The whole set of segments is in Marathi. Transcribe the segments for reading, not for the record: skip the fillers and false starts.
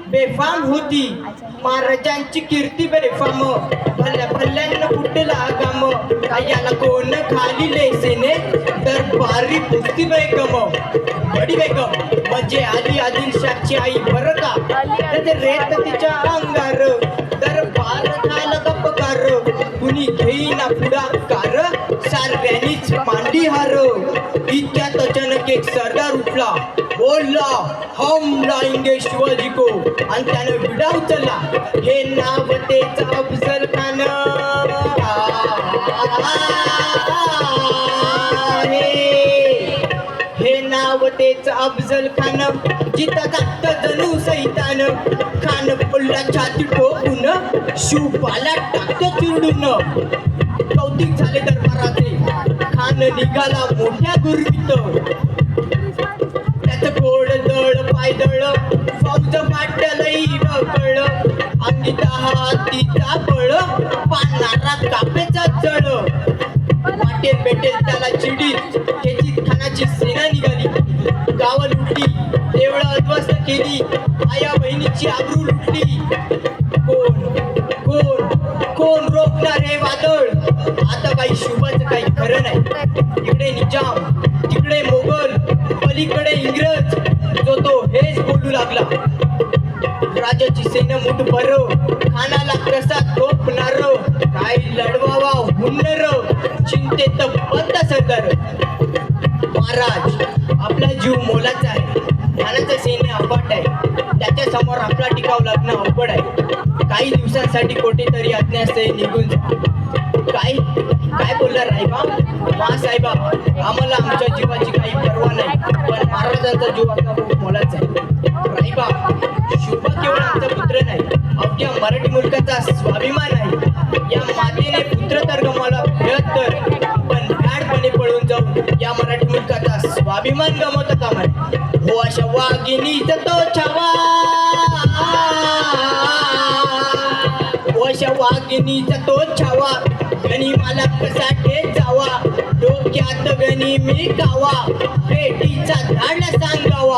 बेफाम होती महाराजांची कीर्ती बेफाम भल्या भल्यांना फुटला गाम याला कोण खाली लेसेने दरबारी पुस्ती बेगम बडी बेगम म्हणजे आली आदिलशाची आई बरं का त्याचे रेत तिच्या अंगार दरबार खायला गप्पकार कुणी घेईना पुढाकार साऱ्यांनीच मांडी हार इतक्यात अचानक एक सरदार उठला बोलला हम लाएंगे शिवाजी को आणि त्यानं विडा उचलला हे नाव तेच अफजल खान हे नाव तेच अफजल खान जिथं जात जणू सैतान खान पडला छाती ठोकून शिवपाला टाकतो चिरडून कौतिक झाले दरबाराचे खान निघाला मोठ्या गुरवीत त्याचं गोड दळ पायदळ फौज पाट्यालाही कळ अंगी हातीचा बळ पानारा कापेचा चढ वाटेल भेटेल त्याला चिडीत त्याची खानाची सेना निघाली गाव लुटली देवळं उद्ध्वस्त केली आया बहिणीची आबरू लुटली कोण कोण कोण रोखणार हे वादळ आता बाई शुभाचं काही खरं नाही इकडे निजाम तिकडे मोगल पलीकडे इंग्रज जो तो हेच बोलू लागला राजाची सेना मुठ भर खानाला कसा तोपणार काय लढवावा हुन्नर चिंतेत बंद सरदार महाराज आपला जीव मोलाचा आहे खानाचा सेना अफाट आहे त्याच्या समोर आपला टिकाव लागणं अवघड आहे काही दिवसांसाठी कुठेतरी अज्ञास्थळी निघून काय काय बोलला रायबा साहेबा आम्हाला आमच्या जीवाची काही पर्वा नाही पण महाराजांचा जीव आता खूप मोलाचा आहे रायबा शुभा केवळ आमचा पुत्र नाही अवघ्या मराठी मुलकाचा स्वाभिमान आहे या मातेने पुत्र तर गमावला तर पण गाढपणे पळून जाऊन या मराठी मुलकाचा स्वाभिमान गमावता कामा नये हो अशा वाघिणीचा तो छावा अशा वाघिणीचा तो छावा गणी मला कसा जावा डोक्यात गणी मी गावा बेटीचा धाड सांगावा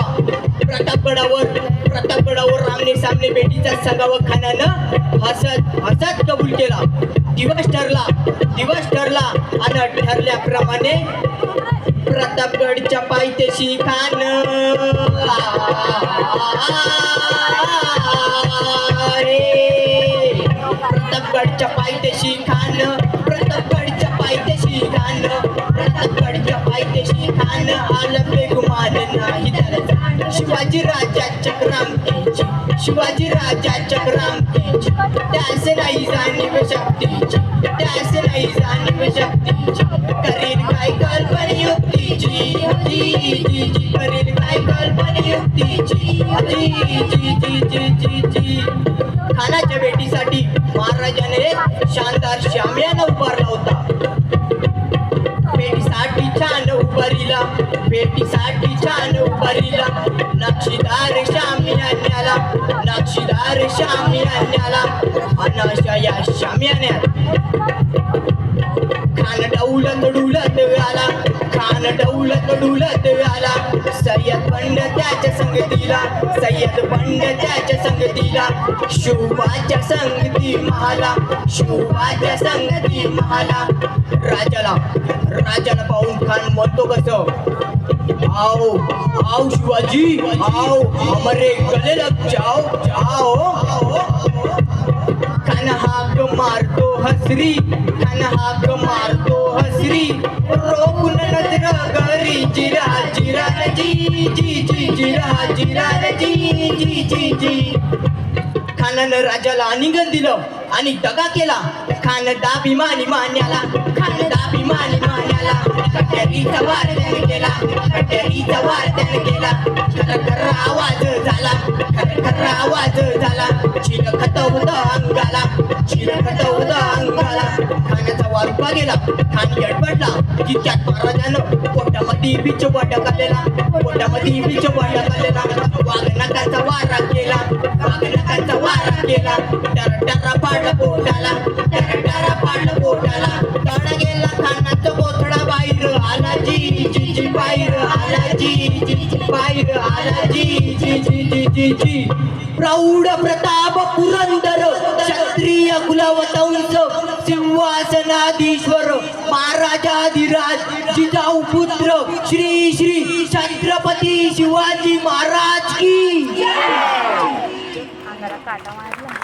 प्रतापगडावर आमने सामने बेटीचा सांगावा खानानं हसत हसत कबूल केला दिवस ठरला आणि ठरल्याप्रमाणे प्रतापगडच्या पायथ्याशी खान प्रतापगडच्या पायथ्याशी आलं बेगुमान नाही त्याला शिवाजी राजाच्या क्रांतीची त्यास नाही जाणीव शक्तीची करील काय कल्पनेयुक्तीची करील काय कल्पनेयुक्तीची खानाच्या भेटीसाठी महाराजाने शानदार शामियाना उभारला होता भेटीसाठी छान उभारीला नक्षीदार शामियान्याला अनाशा या शामियान्यात खान डौलत आला सय्यद बंड त्याच्या संगतीला शुभाच्या संगती महाला राजाला पाहून खान म्हणतो कसं आओ शिवाजी आओ हमारे गले लग जाओ खान हाक मारतो हसरी रोकून नजर गरी जिरा खानानं राजाला आलिंगन दिलं आणि दगा केला खान दाभिमानी मान्याला कट्यारीचा वार त्याने केला खरखर आवाज झाला चिरखत अंगाला खानाचा वारुपा गेला खान गडबडला तितक्यात महाराजानं पोटामध्ये बिचोबा टाकलेला वाघनकाचा वारा केला टरा पाडला पोटाला तडा गेला खानाचा कोथळा बाहेर आला जी बाहेर आला जी बुद्धीची प्रौढ प्रताप पुरंदर क्षत्रिय कुलवतंस सिंहासनाधीश्वर महाराजाधिराज जिजाऊ पुत्र श्री श्री छत्रपती शिवाजी महाराज की अंगाला काटा मारला